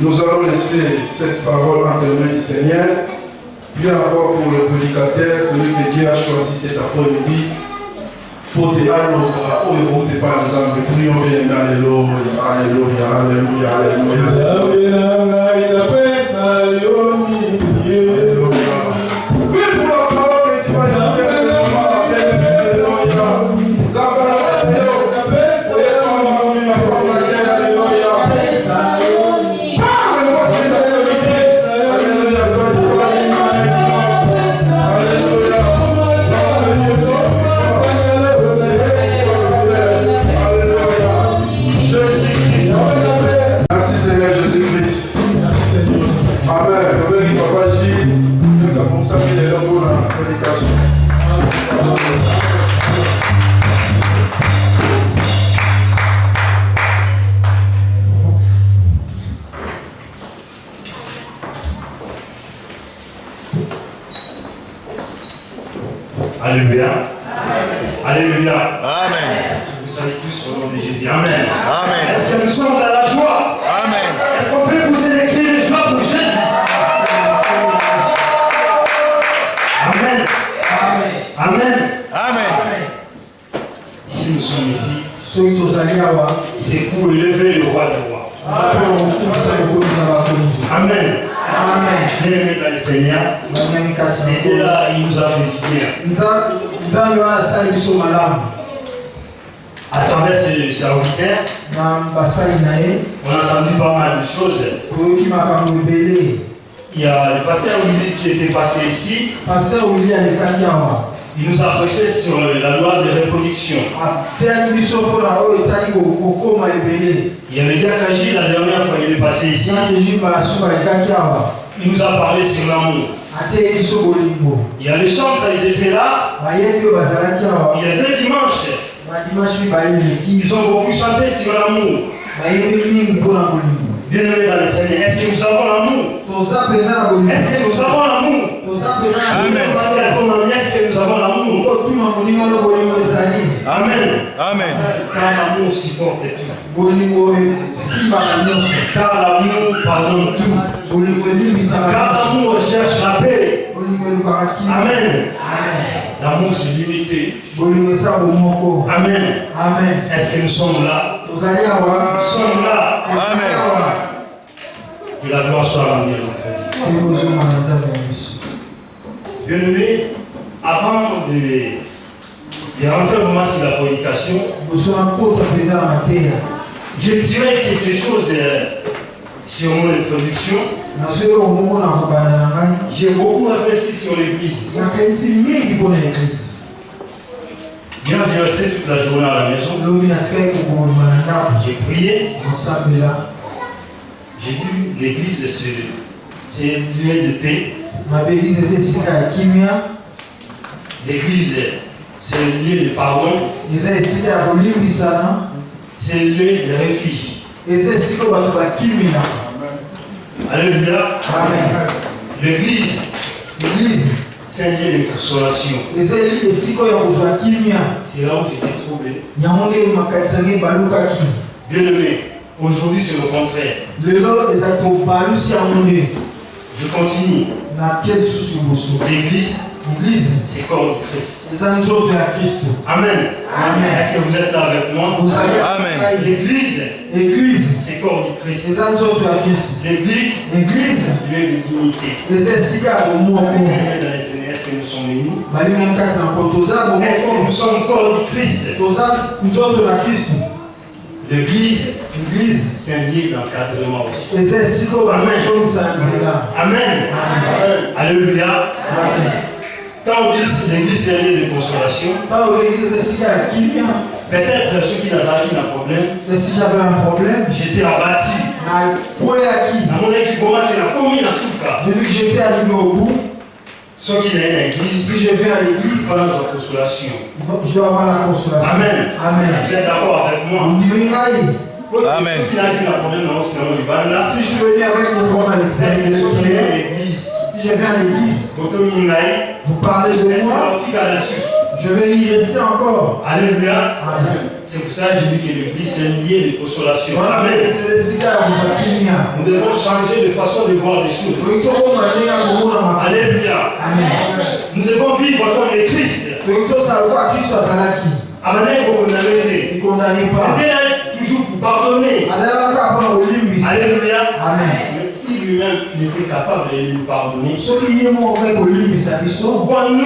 Nous allons laisser cette parole entre les mains du Seigneur. Puis encore pour le prédicateur, celui que Dieu a choisi cet après-midi pour te allonger au héros de par exemple. Prions bien, alléluia, alléluia, alléluia, alléluia. Alléluia. Alléluia. Amen. Vous savez tous au nom de Jésus. Amen. Amen. Est-ce que nous sommes dans la joie? Amen. Est-ce qu'on peut pousser les cris de joie pour Jésus? Amen. Amen. Amen. Amen. Si nous sommes ici, c'est pour élever le roi des rois. Amen. Amen. Bien-aimé dans le Seigneur, c'était là, il nous a fait du bien. À travers ce serviteur, on a entendu pas mal de choses. Il y a le pasteur Willy qui était passé ici. Il nous a prêché sur la loi de reproduction. Il y a le gars Kaji, la dernière fois il est passé ici. Il nous a parlé sur l'amour. Il y a les chantres, ils étaient là. Il y a 2 dimanches. Ils ont beaucoup chanté sur l'amour. Bien-aimés dans le Seigneur, est-ce que nous avons l'amour? Est-ce que nous avons l'amour? Amen. Est-ce que nous avons l'amour? Amen. Amen. Car l'amour supporte tout. Car l'amour pardonne tout. Car l'amour recherche la paix. Amen. L'amour c'est l'unité. Amen. Amen. Est-ce que nous sommes là? Nous sommes là. Amen. Que la gloire soit rendue à notre vie. Bien-aimés, avant de rentrer vraiment sur la prédication, je dirais quelque chose sur mon introduction. J'ai beaucoup réfléchi sur l'église. Hier, j'ai resté toute la journée à la maison. J'ai prié. J'ai vu l'église, c'est un lieu de paix. L'église, c'est un lieu de pardon. C'est un lieu de refuge. Alléluia. L'église, c'est un lieu de consolation. C'est là où j'étais troublé. Bien-aimé, aujourd'hui c'est le contraire. Je continue. L'église, c'est corps du Christ. Amen. Amen. Est-ce que vous êtes là avec moi? Amen. L'église, c'est corps du Christ. L'église, lieu de dignité. Est-ce que nous sommes unis? Est-ce que nous sommes corps du Christ? L'église, c'est un lieu d'encadrement aussi. Amen. Alléluia. Quand on dit l'église c'est un lieu de consolation, peut-être ceux qui n'ont pas problème, si j'avais un problème, j'étais abattu. À mon équipement qui a commis la souka. Depuis que j'étais arrivé au bout, ceux qui n'ont pas l'église, si je vais à l'église, il faut la consolation. je dois avoir la consolation. Amen. Amen. Vous êtes d'accord avec moi? Amen. Ceux qui n'ont pas problème, non, sinon ils vont là. Si je suis venu avec mon problème à l'extérieur, Est-ce que ceux qui n'ont pas l'église, si je viens à l'église, vous parlez de moi, je vais y rester encore. Alléluia. Amen. C'est pour ça que je dis que l'église c'est un lieu de consolation. Amen. Nous devons changer de façon de voir les choses. Alléluia. Amen. Nous devons vivre comme les Christ. Amen. Ne condamnez pas. Toujours pour pardonner. Alléluia. Amen. Mais si lui-même n'était capable de nous pardonner, Pourquoi nous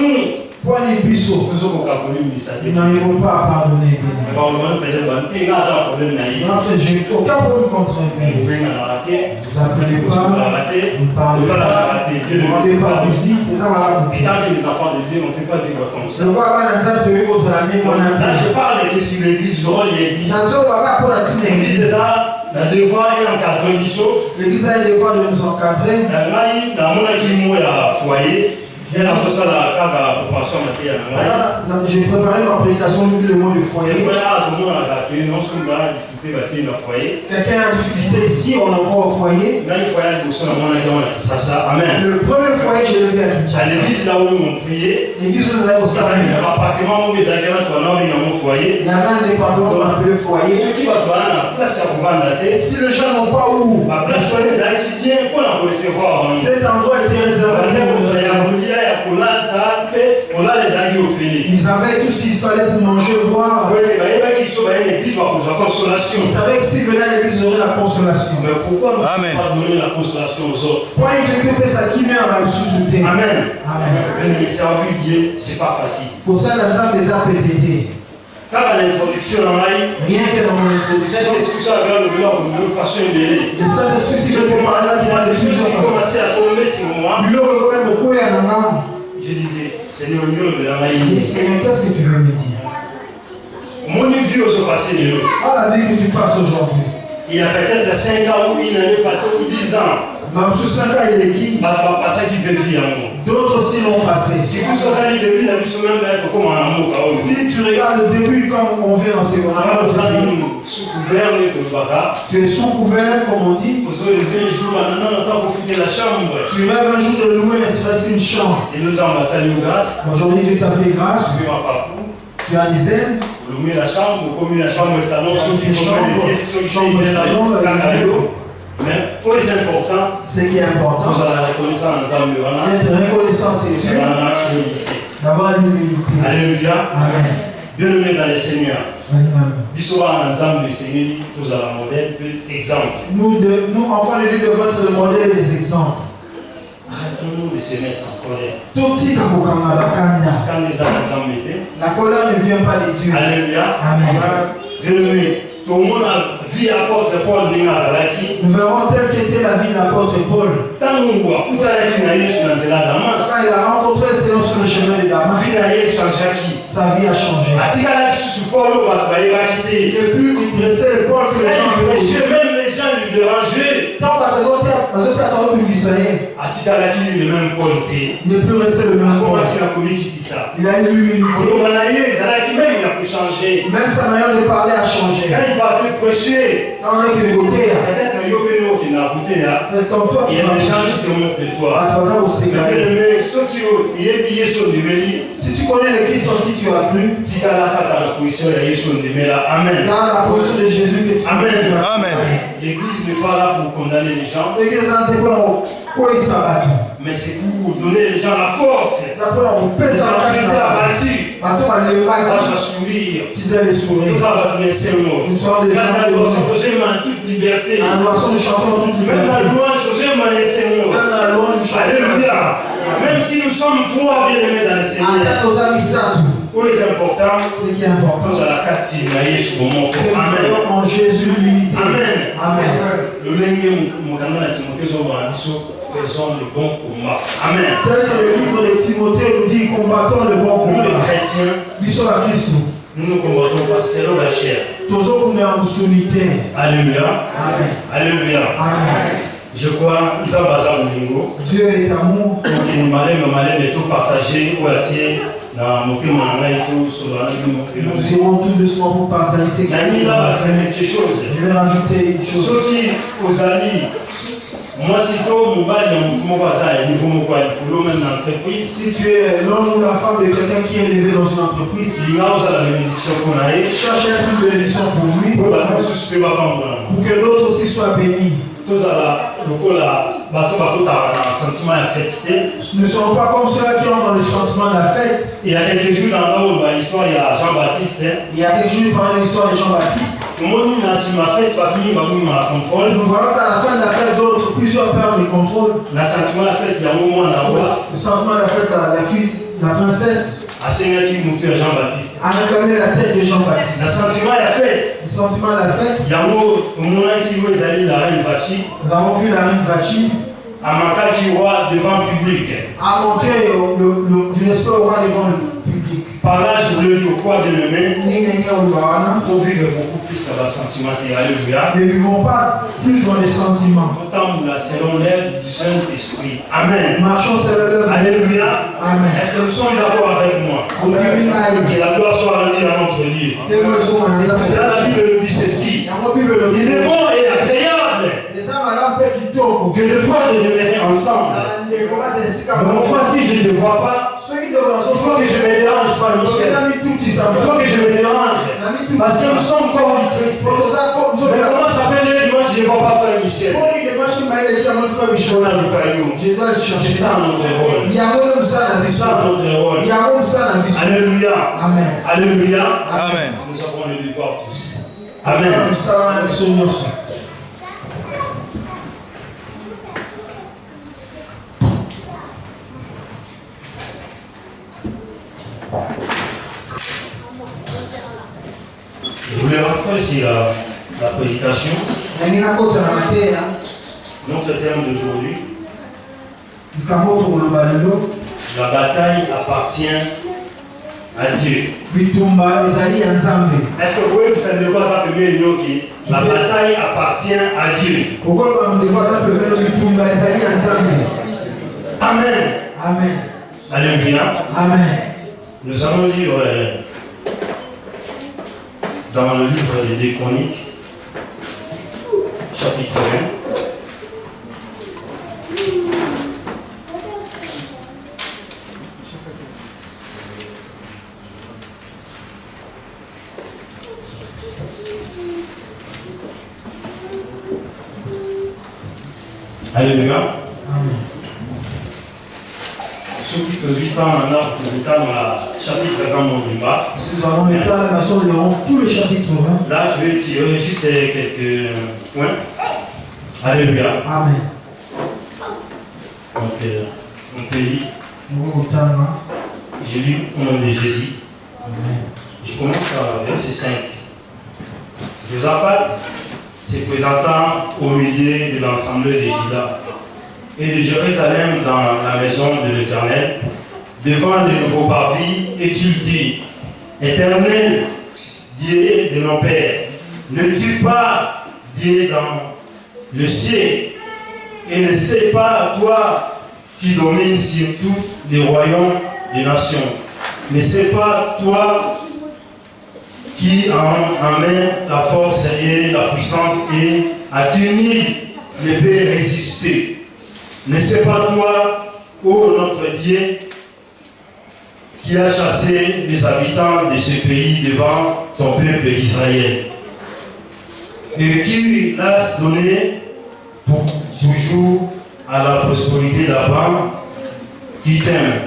nous n'arrivons pas à pardonner? J'ai aucun problème contre lui. Vous appelez pas, vous ne parlez pas, vous ne rendez pas visite, Et tant que les enfants de Dieu, on ne peut pas vivre comme ça. Là, je parle que si l'église, l'église, l'église, c'est ça, le devoir est encadré du saut. L'église a le devoir de nous encadrer. Dans mon équipe, foyer, j'ai l'impression que la proportion matière. J'ai préparé ma prédication vu le mot du C'est foyer. vrai, tout le monde a gâté, non seulement la difficulté de bâtir un foyer. Quelqu'un a difficulté ici, on envoie au foyer. Là, il faut aller tout ça, ça, amen. Le premier foyer, je l'ai fait à Kinshasa. À l'église, là où ils m'ont prié, L'église, vous avez aussi il y a un appartement où ils avaient un foyer. Il y avait un département qu'on appelait foyer. Ceux qui vont la place à pouvoir la tête, Si les gens n'ont pas où, la place sur les acquis bien pour la recevoir. cet endroit était réservé pour eux. Ils avaient tout ce qu'il fallait pour manger, boire. Ils savaient que s'ils venaient à l'église, ils auraient la consolation. Mais pourquoi ne pas donner la consolation aux autres? Amen. Amen. Mais servir Dieu, c'est pas facile. Pour ça, la table les a pétés. Quand à l'introduction, Rien que dans mon introduction, cette discussion avec le gars, de façon ébélée. le Saint-Esprit, si je te parle là, tu vas les choses J'ai commencé à tomber sur moi. Je disais, Seigneur, Seigneur, qu'est-ce que tu veux me dire? mon vie au passé, Ah, la vie que tu passes aujourd'hui. il y a peut-être 5 ans ou une année passée ou 10 ans. Sur 5 ans, il est qui? D'autres aussi l'ont passé. Si vous savez le début, la mission même être comme un amour. Si tu regardes le début, quand on vient dans ces moments, tu es sous couvert, comme on dit. Tu rêves un jour de louer, mais c'est presque une chambre. Aujourd'hui, Dieu t'a fait grâce. Tu as des ailes. La chambre, salon, mais le plus important, ce qui est important, vous avez la reconnaissance d'être reconnaissant, c'est Dieu, d'avoir l'humilité. Alléluia. Amen. Bien aimé dans le Seigneur. Amen. Nous, enfants de Dieu, devons être le modèle et les exemples. Arrêtons-nous de se mettre en colère. Quand la colère ne vient pas de Dieu. Alléluia. Amen. Bien aimé, tout le monde a vu l'apôtre Paul de Nazareth. Nous verrons telle qu'était la vie de l'apôtre Paul. Quand il a rencontré le Seigneur sur le chemin de Damas, sa vie a changé. Et plus il restait les Paul que les gens avaient. Même les gens lui dérangeaient. Tant que les autres il ne peut rester le même Paul. Il a eu l'humilité. Même sa manière de parler a changé. Quand il partait prêcher, quand on est que côté, comme toi, il y a des gens qui se moquent de toi. Si tu connais le Christ en qui tu as cru, Amen. dans la position de Jésus que tu Amen. Amen. L'église n'est pas là pour condamner les gens. L'église n'est pas là Mais c'est pour donner les gens la force. Les gens qui étaient abattus. Dans ce sourire. Nous avons donné ces mots. Quand nous avons toute liberté. Même la louange, nous avons ces mots. Alléluia. Même si nous sommes trois bien-aimés dans le Seigneur. Où est important? Ce qui est important. Nous allons la sur le moment. Amen. En Jésus limité. Amen. Amen. Le lingue, mon canal à Timothée, faisons le bon combat. Amen. Tel que le livre de Timothée nous dit, combattons le bon combat. Nous les chrétiens, nous ne combattons pas selon la chair. Alléluia. Amen. Alléluia. Amen. Je crois, ils ont basé au lingo. Dieu est amour. Il m'a dit, tout partager ou attirer. Nous irons tout doucement pour partager ces quelque chose. Je vais rajouter une chose. Ceux qui, aux alliés, moi, si tu si tu es l'homme ou la femme de quelqu'un qui est élevé dans une entreprise, cherche un truc de bénédiction pour lui, pour que d'autres aussi soient bénis. Ne sont pas comme ceux qui ont dans le sentiment de la fête. Il y a quelques jours dans l'histoire, il y a Jean-Baptiste. Il y a quelques jours pendant l'histoire de Jean-Baptiste. Nous voyons qu'à la fin de la fête, d'autres, plusieurs perdent le contrôle. Le sentiment de la fête, la fille, la princesse, a Jean-Baptiste. A réclamé la tête de Jean-Baptiste. Le sentiment de la fête. Le sentiment de la fête. Il y a la reine Vachi. Nous avons vu la reine Vachi. A manqué qui roi devant le public. A manqué du respect au roi devant le public. Par là, je voulais dire quoi de le pour vivre beaucoup plus dans le sentiment. Alléluia. Ne vivons pas plus dans les sentiments. Autant selon l'œuvre du Saint-Esprit. Amen. Marchons selon l'œuvre. Alléluia. Amen. Est-ce que nous sommes d'accord avec moi? Que la gloire soit rendue à notre Dieu. La Bible dit ceci. Il est bon et agréable que les frères demeurent ensemble. Mon frère, si je ne te vois pas, il faut que je me dérange, frère Michel. Il faut que je me dérange. Parce que nous sommes corps du Christ. Mais comment ça fait le dimanche, je ne vois pas frère Michel? C'est ça notre rôle. C'est ça notre rôle. Alléluia. Amen. Alléluia. Amen. Nous avons le devoir tous. Amen. Je voulais rentrer sur la prédication. Notre thème d'aujourd'hui. La bataille appartient à Dieu. Est-ce que vous pouvez me saluer quoi ça peut dire la bataille appartient à Dieu. Amen. Amen. Alléluia. Amen. Nous allons lire dans le livre des Chroniques, chapitre 1. Alléluia. Amen. Ceux qui te 8 ans, on a dans le chapitre 20 de bas. Si nous avons le temps, nous lirons tout le chapitre 20. Là, je vais tirer juste quelques points. Alléluia. Amen. Donc, on peut lire. Je lis au nom de Jésus. Amen. Je commence à verset 5. Josaphat se présentant au milieu de l'ensemble de Juda et de Jérusalem dans la maison de l'Éternel, devant le nouveau parvis, et tu dis, Éternel, Dieu de nos pères, ne tue pas Dieu dans le ciel, et ne sais pas toi qui domines sur tous les royaumes des nations. Ne sais pas toi qui en main la force et la puissance et à tenir l'épée résister. Ne sais pas toi, ô notre Dieu, qui a chassé les habitants de ce pays devant ton peuple Israël, et qui l'a donné pour toujours à la prospérité d'Abraham qui t'aime.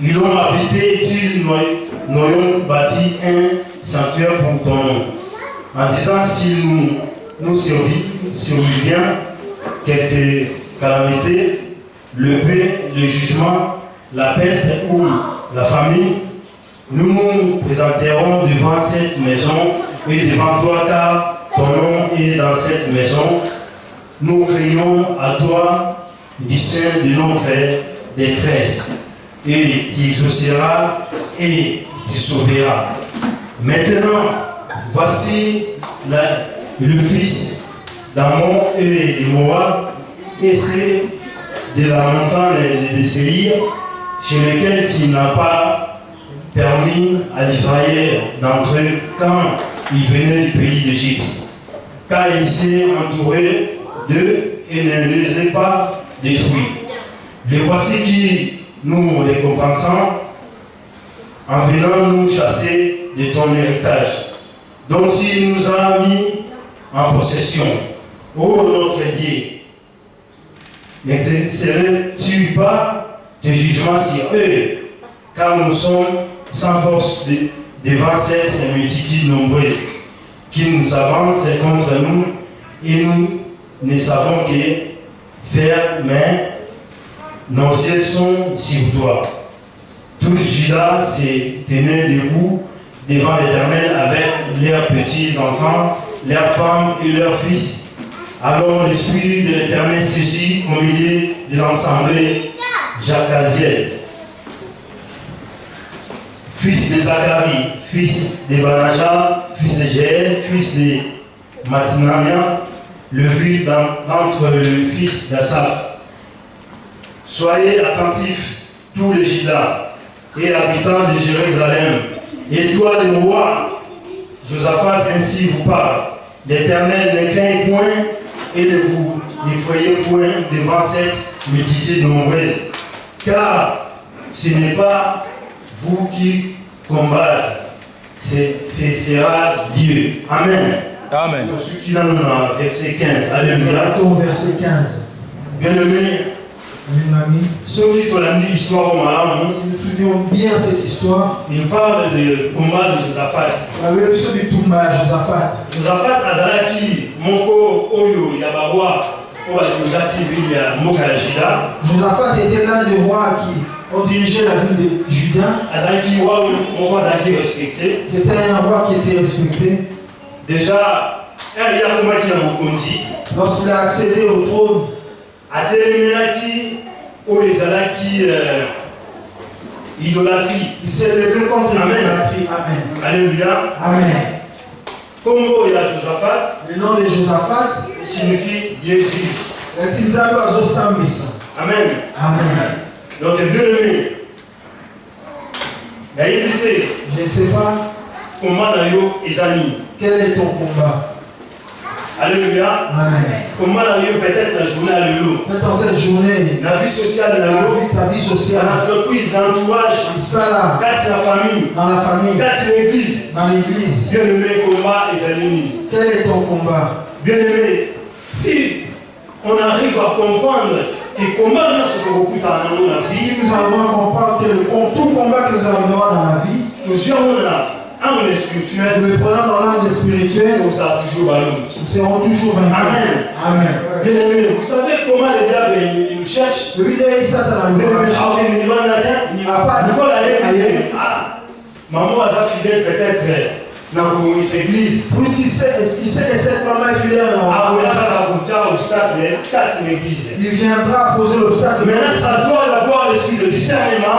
Ils ont habité et ils n'ont bâti un sanctuaire pour ton nom. En disant, s'il nous survient quelques calamités, le paix, le jugement, la peste ou la famine, nous nous présenterons devant cette maison et devant toi, car ton nom est dans cette maison. Nous crions à toi du sein de notre détresse, et tu exauceras et tu sauveras. Maintenant, voici le fils d'Ammon et de Moab, et c'est de la montagne de Séir, chez lequel tu n'as pas permis à Israël d'entrer quand il venait du pays d'Égypte, car il s'est entouré d'eux et ne les a pas détruits. Les voici qui nous récompensons en venant nous chasser de ton héritage, dont tu nous as mis en possession. Ô notre Dieu, n'exercerais-tu pas tes jugements sur eux, car nous sommes sans force devant cette multitude nombreuse qui nous avance contre nous, et nous ne savons que faire, mais nos yeux sont sur toi. Tout Juda s'est tenu debout devant l'Éternel avec leurs petits-enfants, leurs femmes et leurs fils. Alors l'Esprit de l'Éternel saisit au milieu de l'assemblée Jacaziel, fils de Zacharie, fils de Banaja, fils de Jéel, fils de Matinania, le fils d'entre le fils d'Asaph. Soyez attentifs, tous les Judas et habitants de Jérusalem, et toi le roi Josaphat, ainsi vous parle. L'Éternel ne craint point et ne vous effrayez point devant cette multitude nombreuse, car ce n'est pas vous qui combattez, ce sera Dieu. Amen. Amen. Pour ceux qui l'ont dans verset 15. Alléluia. Verset 15. Bien-aimé, ceux qui ont la histoire au Malam, si nous souvenons bien cette histoire, il parle du combat de Josaphat. avec le du Toumba, Josaphat. Josaphat Azalaki, Moko Oyo, Yabawa, Josaphat était l'un des rois qui ont dirigé la ville de Juda. C'était un roi qui était respecté. Déjà, lorsqu'il a accédé au trône, il s'est levé contre l'idolâtrie. Amen. Alléluia. Amen. Le nom de Josaphat signifie Dieu vit. Amen. Amen. Donc, bien aimé, je ne sais pas quel est ton combat. Alléluia. Amen. Comment peut-être la journée à l'eau. Dans cette journée, la vie sociale, ta vie sociale, l'entreprise, l'entourage, dans la famille, dans l'église. Bien aimé, combat et amis. Quel est ton combat? Bien aimé, si on arrive à comprendre que combat dans la vie, si nous arrivons à comprendre que tout combat que nous arriverons dans la vie, nous avons là. Nous le prenons dans l'angle spirituel, nous serons toujours vaincus. Amen. Amen. Bien aimé, vous savez comment le diable il nous cherche? Le diable il s'attend à nous. Il n'y a pas de quoi aller. Maman a sa fidèle peut-être dans l'église. Puisqu'il sait que cette maman est fidèle. Il viendra poser l'obstacle. Maintenant, ça doit avoir l'esprit de discernement.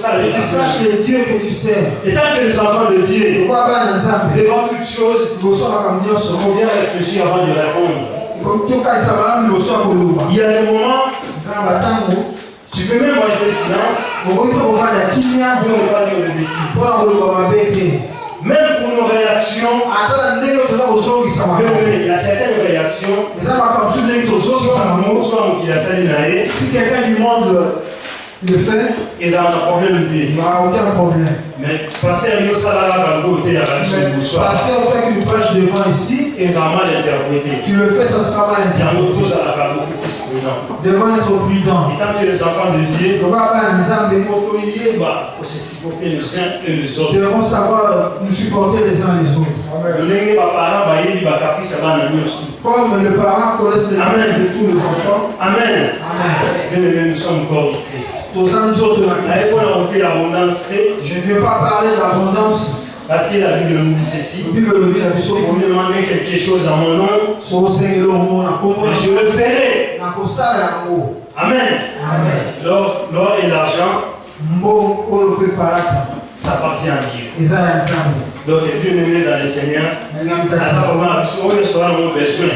Que tu saches les dieux que tu sais. Et tant que les enfants de Dieu, devant toute chose, on vient réfléchir avant de répondre. Il y a des moments, tu peux même rester silence pour ne pas dire de bêtises. Même pour nos réactions, il y a certaines réactions, si quelqu'un du monde Il le fait. Ils ont un problème. Il n'y aura aucun problème. Mais pasteur Yossala à côté à la pasteur, toi qui nous prêches devant ici, ils ont mal interprété. Tu le fais, ça sera mal interprété. Devant être prudent. Et tant que les enfants de Dieu, on va pas nous amener pour se supporter les uns et les autres. Devons savoir nous supporter les uns les autres. Comme le parent connaît les mains de tous les enfants. Amen. Amen. Nous sommes corps de Christ. Je ne vais pas parler d'abondance. Parce que la Bible nous dit ceci. Si vous me demandez quelque chose à mon nom, je le ferai. Amen. Amen. L'or et l'argent, ça appartient à Dieu. Donc, Dieu aimé dans le Seigneur. C'est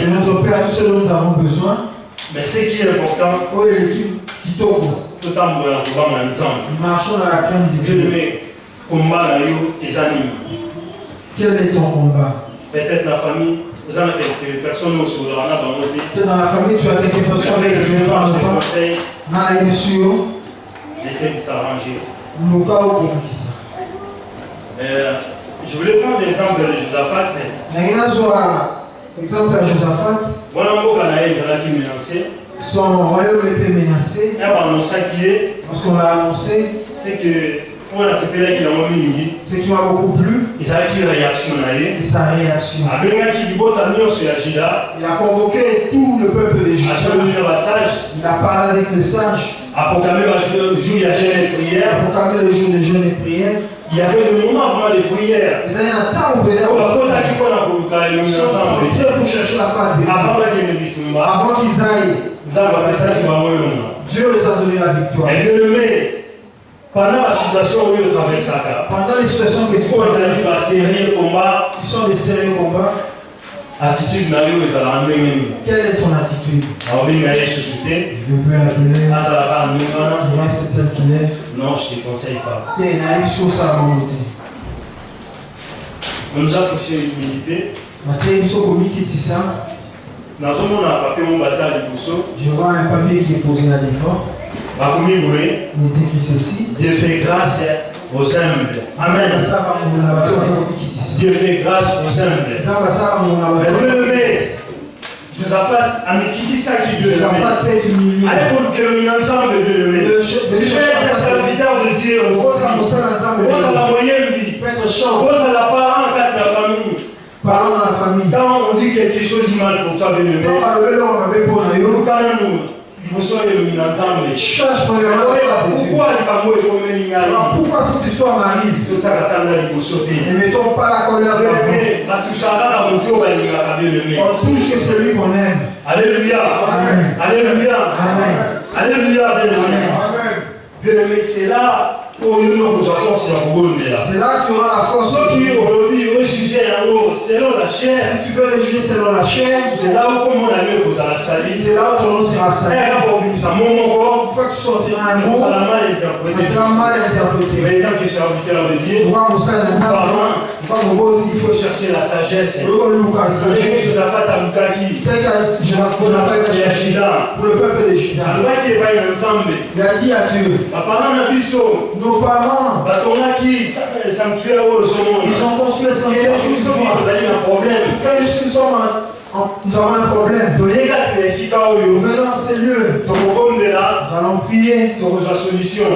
notre Père, tout ce dont nous avons besoin. Mais ce qui est important, tout en marchons dans la crainte de Dieu. Quel est ton combat? Peut-être la famille, vous avez quelques personnes aussi, vous avez peut-être dans la famille, tu as quelques personnes avec qui tu ne parles pas. Essayez de s'arranger. Je voulais prendre l'exemple de Josaphat. Exemple à Josaphat. Son royaume était menacé. Lorsqu'on l'a annoncé, c'est que ce qui m'a beaucoup plu, et sa réaction. Il a convoqué tout le peuple de Juda. Il a parlé avec les sages. Pour calmer le jour de jeûne et prière. Il y avait des moments avant les prières. Il y a un temps où ils sont entrés pour chercher la face de Dieu. Avant qu'ils aillent, Dieu les a donné la victoire. Pendant la situation où ils traversent, pendant les situations que tu combat, qui sont des sérieux combats, attitude quelle est ton attitude? Je veux plus l'appeler. Il reste tel qu'il est. Non, je ne te conseille pas. Nous avons fait l'humilité. Je vois un papier qui est posé à l'effort. Il était qui ceci. Dieu fait grâce aux humbles. Amen. Dieu fait grâce aux humbles. Mais Josaphat a mis ça qui Dieu aimé. Allez pour que nous ensemble Dieu aimé. Tu es un serviteur de Dieu. Pose à la moyenne vie. Pose à la parent de la famille. Parlons dans la famille. Quand on dit quelque chose de mal pour toi, bien aimé. Cherche pourquoi cette histoire m'arrive? Ne mettons pas la colère de on touche que celui qu'on aime. Alléluia. Amen. Alléluia. Amen. Alléluia. Bien-aimé, c'est là où nous c'est là que tu auras la force. Selon la chair. Si tu veux le juger selon la chair, c'est là où comme on a vu que ça la salie. C'est là où ton nom sera sali. Une fois que tu sortiras un mot, ça sera mal interprété. Mais tant que serviteur de Dieu, il faut chercher la sagesse. Pour le peuple de Juda. Il a dit à Dieu, nos parents, ils ont construit le sanctuaire. Quand nous avons un problème, venons à ces lieux, nous allons prier, nous aurons la solution.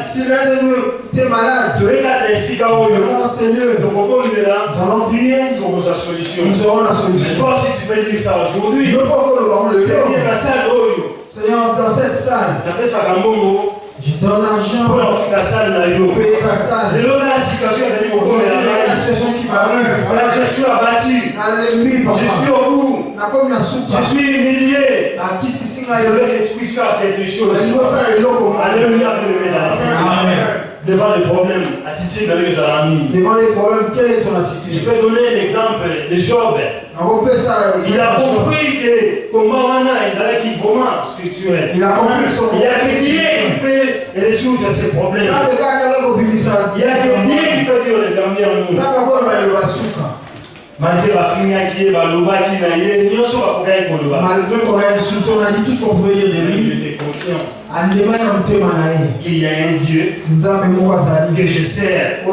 Si l'un de nous est malade, venons à ces lieux, nous allons prier, nous aurons la solution. Si tu peux dire ça aujourd'hui, Seigneur, dans cette salle, je donne l'argent pour payer ta salle. La situation qui m'arrive, je suis abattu, je suis au bout, je suis humilié. Je veux que tu puisses faire quelque chose. Alléluia, devant les problèmes, attitude avec Jérémie. Devant les problèmes, quelle est ton attitude? Je peux donner l'exemple de Job. Il a compris que comment on a, il a qui vraiment spirituel. Il a compris son problème. Il y a que Dieu qui peut résoudre ses problèmes. Il y a que Dieu qui peut dire le dernier mot. Malgré qu'on a insulté, on a dit tout ce qu'on pouvait dire de lui. il était confiant qu'il y a un Dieu que je sers, qui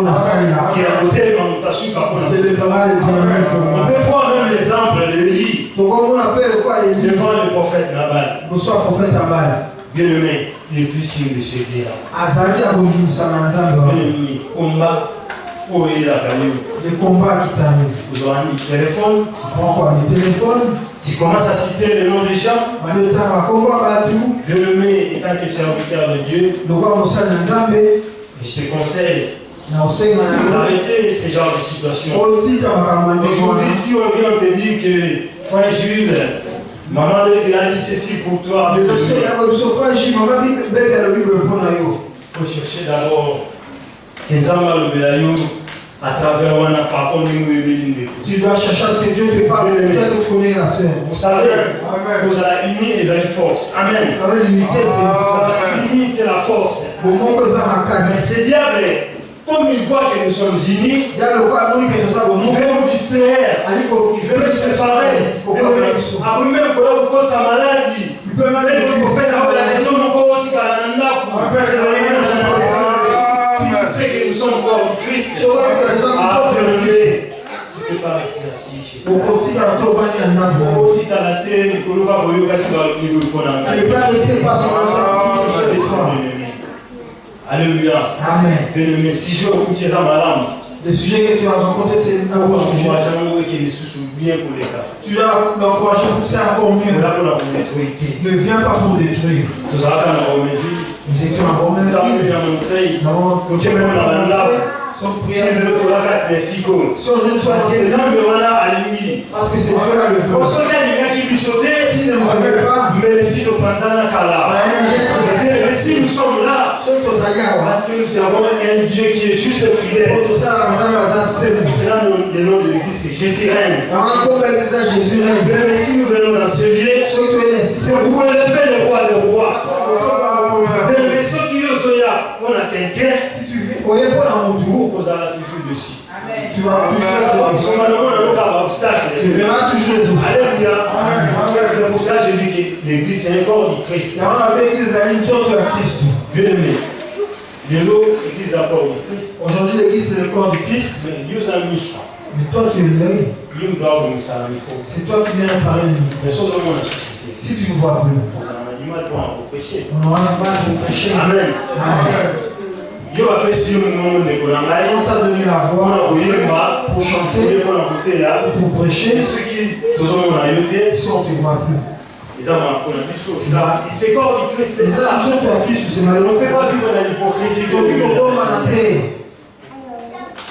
est à côté de mon tassu. On peut voir même l'exemple de lui devant le prophète Nabal. Bien aimé, il est plus signe de ce Dieu-là. Combat. Oh, il a gagné. Les combats qui t'amènent. Vous aurez un téléphone. Tu prends quoi? Le téléphone. Tu commences à citer le nom des gens. Je le mets étant que serviteur de Dieu. Je te conseille d'arrêter ce genre de situation. Aujourd'hui, si on vient te dire que frère Jules, maman a dit ceci pour toi. Il faut chercher d'abord que Nzamba le Belayo à travers un apport. Tu dois chercher à ce que Dieu te parle. Peut-être que tu connais la sœur. Vous savez, vous allez unir et vous allez force. Amen. Vous savez, l'unité, c'est une force. L'unité, c'est la force. Mais ce diable, comme il voit que nous sommes unis, il veut nous distraire. Il veut nous séparer. Après même que vous compte sa maladie. Il peut même vous faire savoir la raison de si tu sais que nous sommes corps du Christ, tu ne peux pas rester assis chez toi. Tu ne peux pas rester par son argent. Alléluia. Amen. Bien-aimé, si je écoute ces âmes, le sujet que tu as rencontré, c'est un bon sujet. Tu dois l'encourager pour que c'est encore mieux. Ne viens pas pour détruire. Nous étions en Romain. Nous avons son prière. Si on jeune soit parce que c'est Dieu là le veut. S'il ne nous aimait pas, mais si nous sommes là, parce que nous avons un Dieu qui est juste fidèle. C'est là le nom de l'église, c'est Jésus règne. Mais si nous venons dans ce lieu, c'est pour élever le roi des rois. Mais ceux qui osent, on a quelqu'un, si tu veux, on causera toujours dessus. Tu vas tu verras toujours les Alléluia. C'est pour ça que je dis que l'église c'est un corps du Christ. Bien aimé. L'église est un corps du Christ. Aujourd'hui l'église c'est le corps du Christ. Mais toi tu es veillé. C'est toi qui viens parler de nous. Si tu ne vois plus, on aura du mal pour prêcher. Amen. Amen. On t'a donné la voix pour chanter, pour prêcher. Si on ne te voit plus. C'est corps du Christ. C'est ça, on ne peut pas vivre dans l'hypocrisie.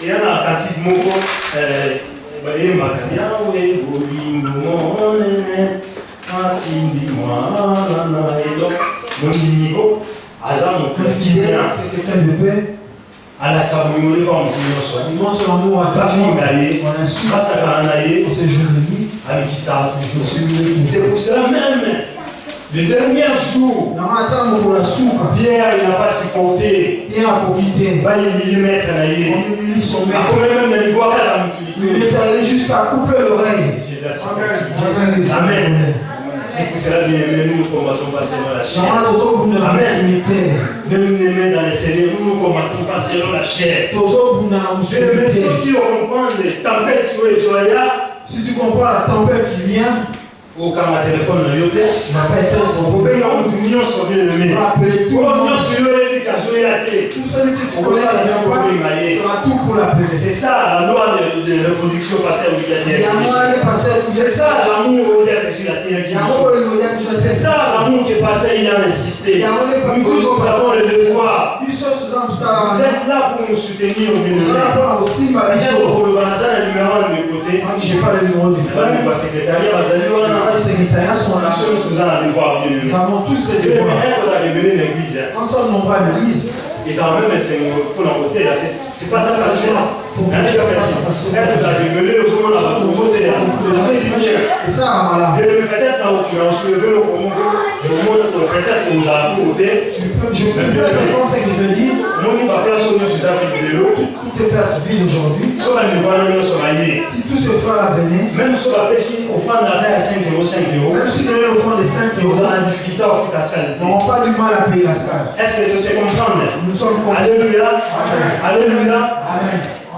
Il y a un cantique moko. C'est quelqu'un de paix. À la sabouille, on montre son amour à toi. On insulte. On se joue de lui. C'est pour cela même. Le dernier jour, Pierre n'a pas supporté. Pierre a quitté. Il millimètre. On humilie son maître. Il est allé jusqu'à couper l'oreille. Amen. C'est pour cela que nous ne combattons pas selon la chair. Amen. Même nous dans les Seigneur, nous ne combattons pas selon la chair. Mais ceux qui comprennent les tempêtes sur les soya, si tu comprends la tempête qui vient, au cas où téléphone n'a pas été, tu vas pas être on peut dire que nous sommes bien aimés. Tout celui que tu connais, tu as tout pour l'appeler. C'est ça la loi de reproduction pasteur obligataire. C'est ça l'amour c'est ça l'amour que pasteur il a insisté. Nous tous nous avons le devoir. Vous êtes là pour nous soutenir au milieu. Pour le bazar, le numéro de côté. J'ai pas le numéro du frère. Le secrétariat, les secrétariats sont là. Nous avons devoir bien. Nous avons tous ces devoirs. Comme ça, nous n'avons pas d'église. Ils ont même c'est pour l'envoter là. C'est pas ça la chose. Quand vous avez gueulé, vous avez voté. Vous avez dit et ça, voilà. Peut-être on soulevé le moment. Peut-être que vous avez voté. Je peux répondre ce que je veux dire. Toutes ces places vides aujourd'hui. Si tous ces frères venaient, même si donnait l'offrande de 5 €, n'auront pas du mal à payer la salle. Est-ce que tu sais comprendre? Nous sommes compris. Alléluia. Amen. Alléluia.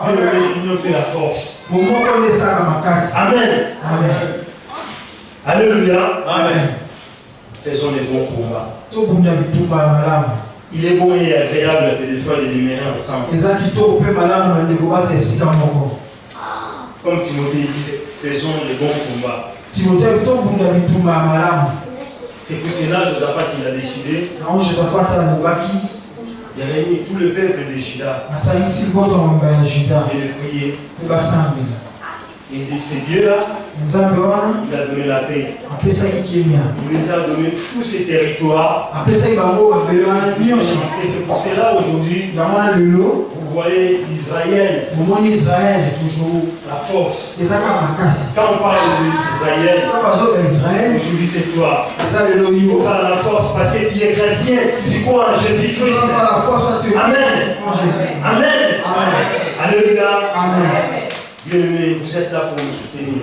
Amen. L'union fait la force. Amen. Amen. Amen. Alléluia. Amen. Faisons les bons combats. Il est bon et agréable que des fois de demeurer ensemble. Comme Timothée dit, faisons les bons combats. C'est pour cela que Josaphat il a décidé de réunir tout le peuple de Juda et de prier. Et ce Dieu-là, il a donné la paix. Il nous a donné tous ces territoires. Et c'est pour cela aujourd'hui, vous voyez Israël, c'est toujours la force. Quand on parle d'Israël, aujourd'hui c'est toi. Tu as la force parce que tu es chrétien, tu crois en Jésus-Christ. Amen. Amen. Alléluia. Bien-aimés, vous êtes là pour nous soutenir.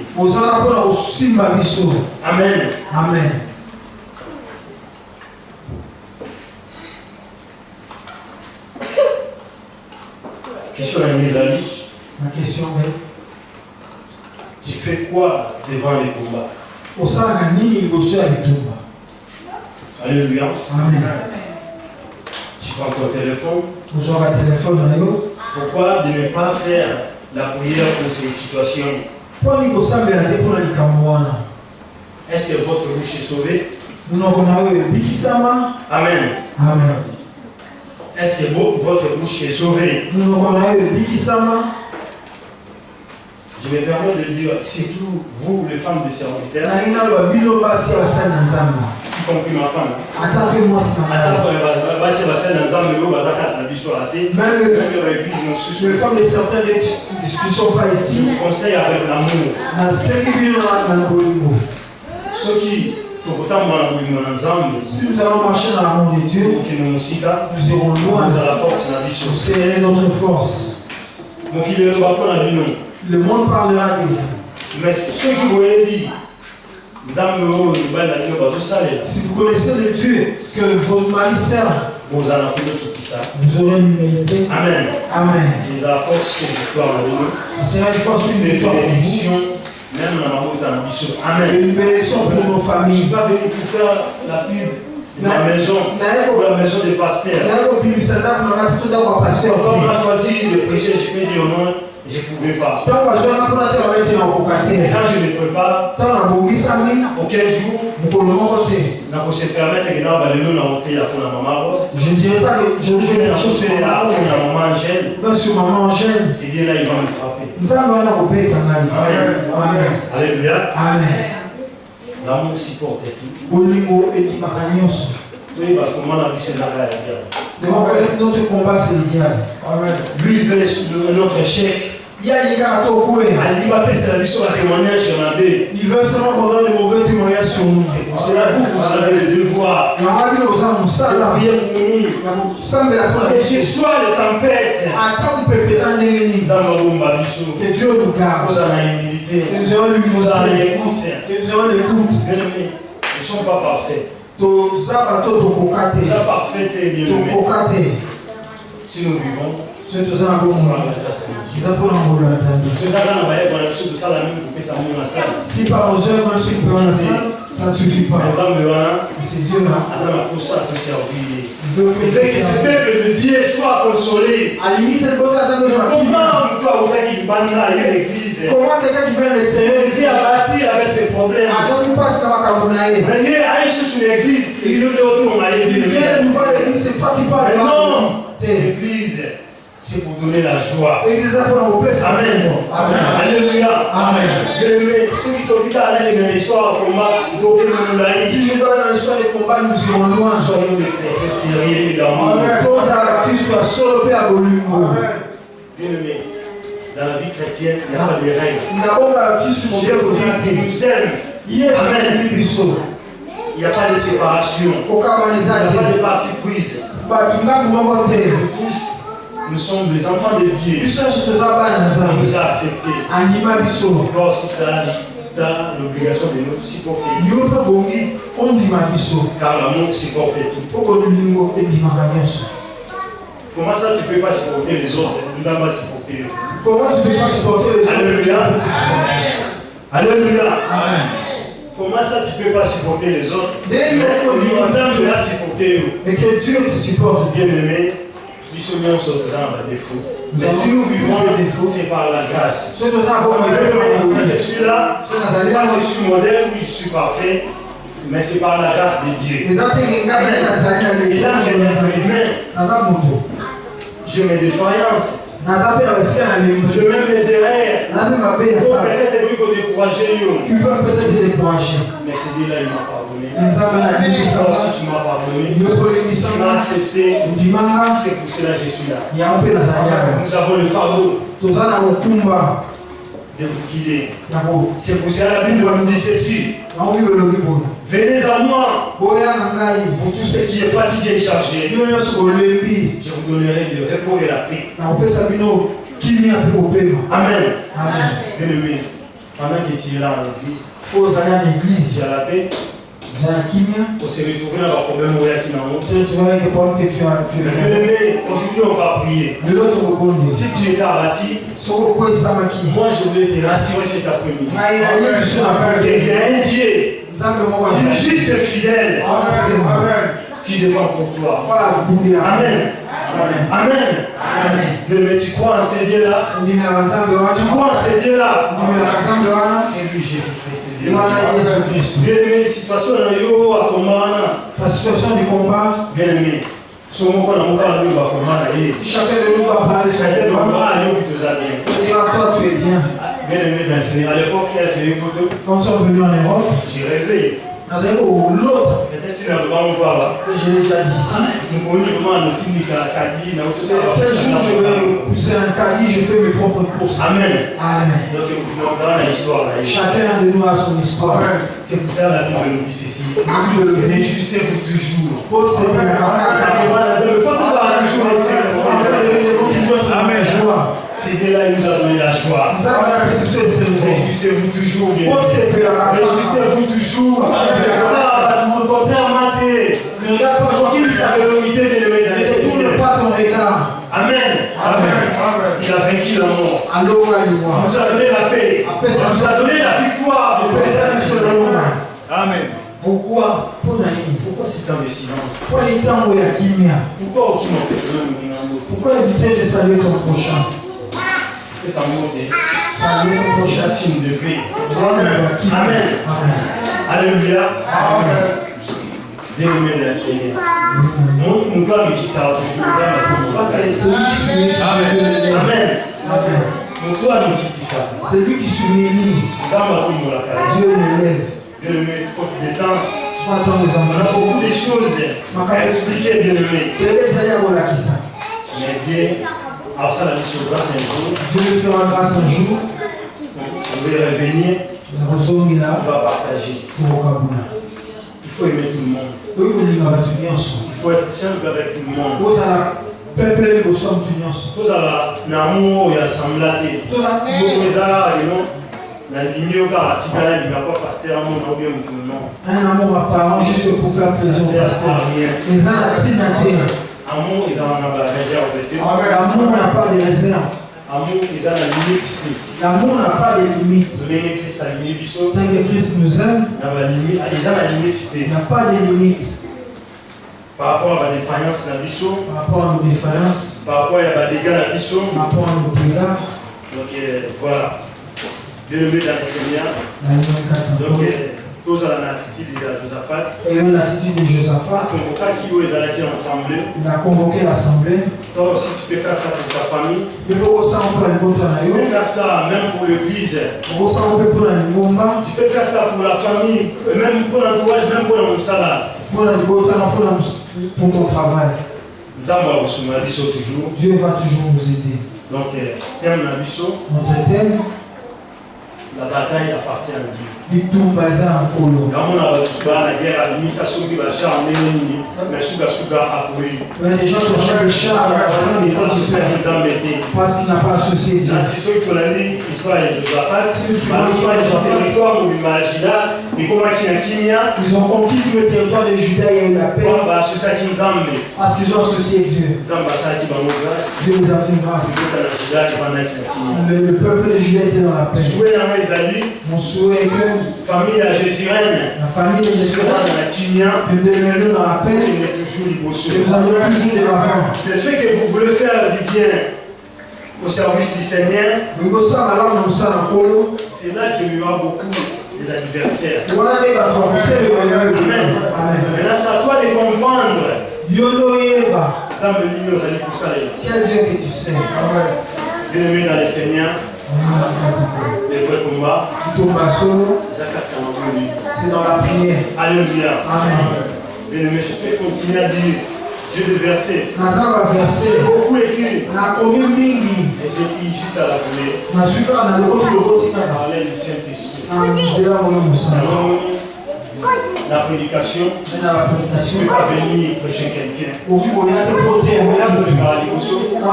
Amen. Amen. Question à mes amis. Ma question est, tu fais quoi devant les combats? Alléluia. Amen. Tu prends ton téléphone. Pourquoi de ne pas faire la prière pour ces situations? Est-ce que votre bouche est sauvée? Amen. Amen. Est-ce que votre bouche est sauvée? Je me permets de dire, surtout vous, les femmes de serviteurs, y compris ma femme. Les femmes de certains qui ne sont pas ici, conseil avec l'amour. Ceux qui, si nous allons marcher dans l'amour de Dieu, nous irons loin. Vous serrez notre force. Le monde parlera de vous. Mais ceux qui vous avez dit, si vous connaissez le Dieu que votre mari sert, vous aurez une humilité. Amen. Amen. C'est la force que victoire avec nous. Ce sera une force, une victoire pour vous. Même dans l'ambition. Amen. Une bénédiction pour nos Je familles. ne suis pas venu pour faire la pub de ma maison, ou la maison des pasteurs. Quand on a choisi de prêcher, je peux dire non, je ne pouvais pas. Et quand je ne peux pas, aucun jour, on se permettre de nous monter pour la maman Rose. Je ne dirais pas que je vais la maman Angèle. C'est bien là, il va me frapper. Amen. Alléluia. Amen. L'amour supporte tout. Oui, comment la vie là. notre combat, c'est le diable. Lui, il veut notre échec. Il va passer la vie sur la témoignage sur la baie. Il veut seulement qu'on donne de mauvais témoignages sur nous. C'est pour cela que vous avez le devoir de prier pour nous. Que ce soit les tempêtes, que Dieu nous garde. vous avez l'humilité, Que nous ayons l'humilité. vous avez l'écoute. Que nous ayons l'écoute. Bien-aimés, nous ne sommes pas parfaits. Nous Nous sommes parfaits et bien-aimés. Si nous vivons, C'est tout ça, bon. Ils apprennent à si par nos œuvres, même ceux qui peuvent en ça ne suffit pas. C'est Dieu là. Il veut que ce peuple de Dieu soit consolé. À la limite, elle peut attendre besoin. Comment quelqu'un qui vient de l'extérieur vient à bâtir avec ses problèmes. Attends, il passe comme un Camerounais. Mais il y a une église, il vient de voir l'église, c'est toi qui parles. Non, l'église, c'est pour donner la joie. Amen. Amen. Alléluia. Amen. Ceux qui t'occupent à aller dans l'histoire au combat, si je dois dans l'histoire des combats, nous irons loin. Soyons des chrétiens sérieux et d'amour. Bien-aimé, dans la vie chrétienne, il n'y a pas de règles. Jésus nous aime. Amen. Il n'y a pas de séparation. Il n'y a pas de parti prise. tous, nous sommes des enfants de Dieu. Il nous a acceptés. Toi aussi, tu as l'obligation de nous supporter. Car l'amour supporte tout. Comment ça tu ne peux pas supporter les autres? Nous allons supporter. Comment tu ne peux pas supporter les autres? Alléluia. Alléluia. Amen. Comment ça tu ne peux pas supporter les autres? Nous allons supporter. Et que Dieu te supporte. Bien aimé, nous sommes en défaut. Mais si nous vivons le défaut, c'est par la grâce. Si je suis là, ce n'est pas que je suis modèle, oui, je suis parfait, mais c'est par la grâce de Dieu. Et là, j'ai mes défaillances. Je mets mes erreurs. Peut-être lui qu'on décourager. Ils peuvent peut-être te décourager. Mais c'est Dieu là, il m'a pardonné. Toi aussi, tu m'as pardonné. Tu m'as accepté. C'est pour cela que je suis là. Nous avons le fardeau de vous guider. C'est pour cela que la Bible nous dit ceci. Venez à moi, vous tous ceux qui êtes fatigués et chargés, je vous donnerai le repos et la paix. Amen. Bien-aimé, pendant que tu es là en l'église, tu as la paix, pour se retrouver dans le problème où il y a qui n'a honte. Bien-aimé, aujourd'hui on va prier. Si tu es abattu, moi je voulais te rassurer cet après-midi. Il y a un Dieu juste fidèle qui défend pour toi. Amen. Amen. Mais tu crois en ce Dieu-là? Tu crois en ce Dieu-là? C'est lui Jésus-Christ. Bien-aimé, situation la situation du combat. Bien-aimé, si chacun de nous va parler de son combat, toi tu es bien. Bien-aimé dans le Seigneur, à l'époque, il y a des photos. Quand nous sommes venus en Europe, j'ai rêvé. L'autre, c'était si dans le bas ou pas. Je l'ai déjà dit ici. Quel jour je vais pousser un caddie, je fais mes propres courses. Amen. Amen. Donc, chacun de nous a son histoire. C'est pour ça que la Bible nous dit ceci. Réjouissez-vous toujours. Amen. Joie. C'est Dieu là, il nous a donné la joie. Réjouissez-vous toujours. Réjouissez-vous toujours. Vous contraire maté. Qui savait l'unité de l'aimer dans les Seigneurs. Amen. Il a vaincu la mort. Il nous a donné la paix. Il nous a donné la victoire. Amen. Pourquoi c'est tant de silence? Pourquoi aucun Pourquoi éviter de saluer ton prochain? Saluer ton prochain signe de paix. Amen. Alléluia. Bien-aimé dans le Seigneur. Nous doit me quitter à Amen. Nous doit me quitter ça. C'est lui qui s'humilie. Dieu l'élève. Bien-aimé, faute de temps. On a beaucoup de choses à expliquer, bien-aimé. Mais Dieu, alors ça, la mission grâce un jour. Dieu nous fera grâce un jour. On va revenir. On va partager. Il faut aimer tout le monde. Il faut être simple avec tout le monde. Tous à l'amour et à semblater. La lignée au car, il n'y a pas pasteur, un amour apparent juste pour faire plaisir au pasteur. Les amour, ils en ont la réserve. L'amour n'a pas de réserve. Amour, ils ont la limite. L'amour n'a pas de limite. Tant que Christ nous aime, ils ont la limite. Il n'a pas de limite. Par rapport à la défaillance, par rapport à nos défaillances, par rapport à la dégâts, par rapport à nos dégâts. Donc voilà. Bien-aimé dans le Seigneur. Donc, tous à l'attitude de Josaphat. Et l'attitude de Josaphat. Il a convoqué l'assemblée. Toi aussi, tu peux faire ça pour ta famille. Tu peux faire ça même pour l'église. Tu peux faire ça pour la famille, même pour l'entourage, même pour le salaire. Pour ton travail. Dieu va toujours nous aider. Donc, notre thème, La bataille appartient à Dieu. bitumba eza nkolo. Namona la guerre a mis sa soki ba char nini mais suka apuri. Mais les gens qui achètent des chars, ils ne pas associer à Nzambe te. parce qu'il n'a pas associé Dieu. Si ceux qui ont dit Israël de Josaphat, territoire ou l'imagina, et comment qui n'a kimia, ils ont conquis tout le territoire de Juda et la paix. bah associé à Nzambe. Parce qu'ils ont associé Dieu. Nzambe ça qui va nous grâce. Dieu les a fait grâce. Le peuple de Juda était dans la paix. Mon souhait est que famille à Jésirène, la famille de Jésirène, que nous demeurions dans la paix, que nous allions toujours de l'avant. Le fait que vous voulez faire du bien au service du Seigneur, c'est là qu'il y aura beaucoup des anniversaires. Amen. Maintenant, c'est à toi de comprendre. Quel Dieu que tu sais. Bien-aimé dans le Seigneur, les vrais combats, c'est dans la prière. Alléluia. Amen. Bien-aimé, je peux continuer à dire, j'ai des versets. J'ai beaucoup écrit. Et j'ai dit juste à la première. Parler du Saint-Esprit. La prédication, tu ne peux pas venir prêcher quelqu'un. Quand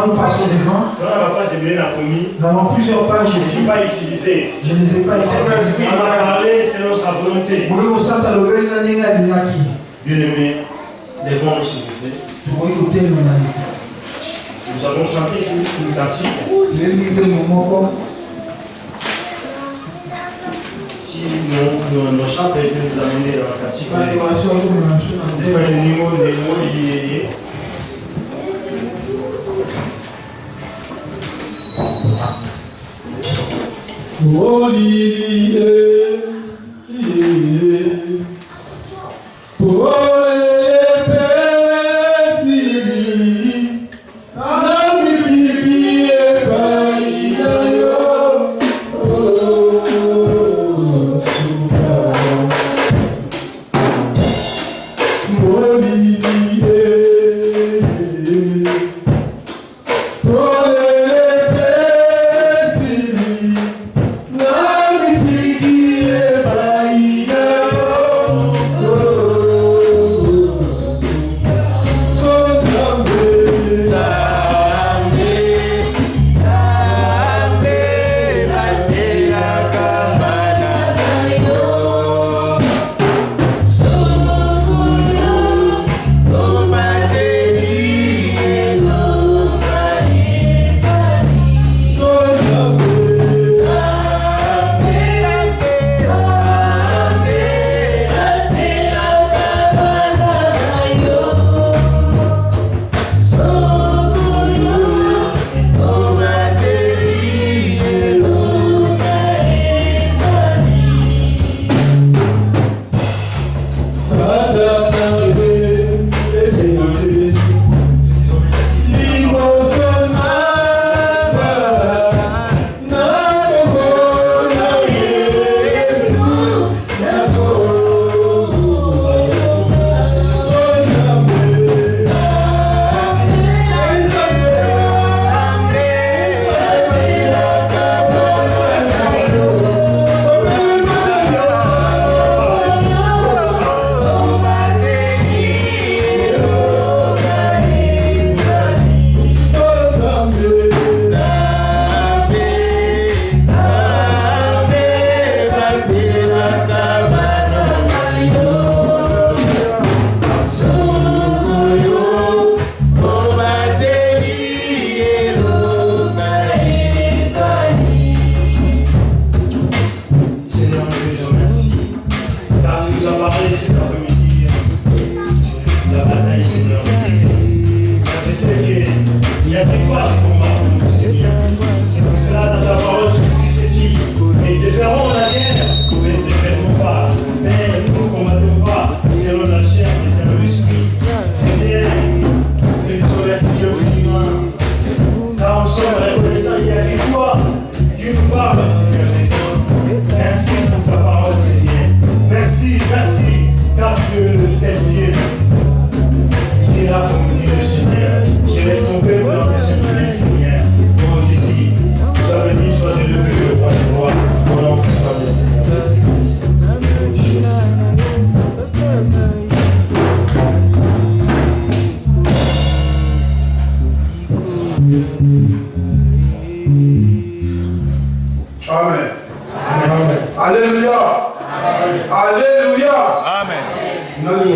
nous passons devant, Dans la page de bien commis, dans plusieurs pages, je n'ai pas utilisé. je ne les ai pas Le Saint-Esprit m'a parlé selon sa volonté. Bien-aimé, lèvons-nous s'il vous plaît. Nous avons chanté une cantique. Si nos chants peuvent nous amener dans la cantique, c'est pas le niveau des mots liés. Oh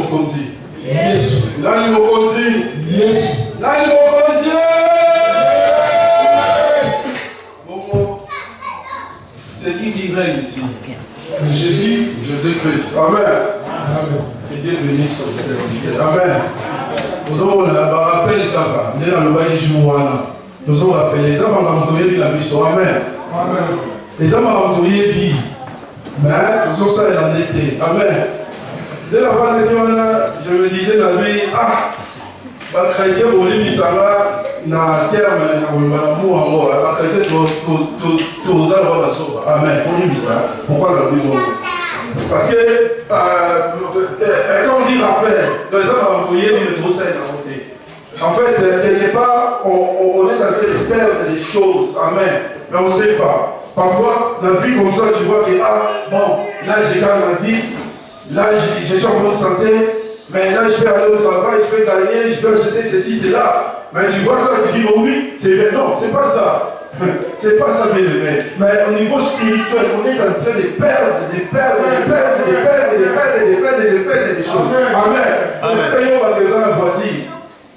Mokondi. Yes. Nani Mokondi. Yes. Nani Mokondi. Bon, c'est qui règne ici? C'est Jésus, Jésus-Christ. Amen. Amen. Et Dieu bénisse son serviteur. Amen. Nous avons le rappel Kaba. Nous avons le bail Jouana. Nous avons rappelé les hommes à Antoine la mission. Amen. Amen. Les hommes à Antoine Bi. Mais nous avons ça en été. Amen. Dès la fin de je me disais dans lui, les chrétiens ont mis ça là, dans le terme, l'amour en mort. Les chrétiens ont la Amen. On dit ça. Pourquoi la Bible? Parce que, quand on dit rappel, les hommes ont employé le trop sain à côté. En fait, quelque part, on est en train de perdre des choses. Amen. Mais on ne sait pas. Parfois, dans la vie comme ça, tu vois que, là, j'ai quand même ma vie. Là, je suis en bonne santé, mais là, je peux aller au travail, je peux gagner, je peux acheter ceci, cela. Mais tu vois ça, tu dis, oh oui, c'est vrai. Non, c'est pas ça. C'est pas ça, mes amis. Mais au niveau spirituel, on est en train de perdre des choses. Amen. Peut-être on va besoin de la voiture.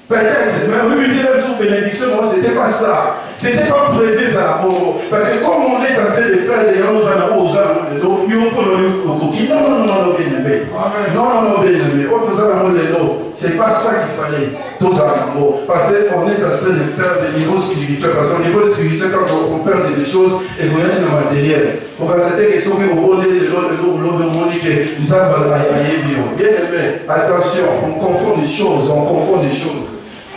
Peut-être, mais oui, même sous bénédiction, moi, c'était pas ça. C'était pas prévu ça. Parce que comme on est en train de perdre les gens aux gens, c'est pas ça qu'il fallait. Parce qu'on est en train de perdre des niveaux spirituels. Parce qu'au niveau spirituel, quand on perd des choses, et qu'on est dans le matériel. Donc, c'était question que vous rendez de l'eau, bien aimé, attention, on confond des choses,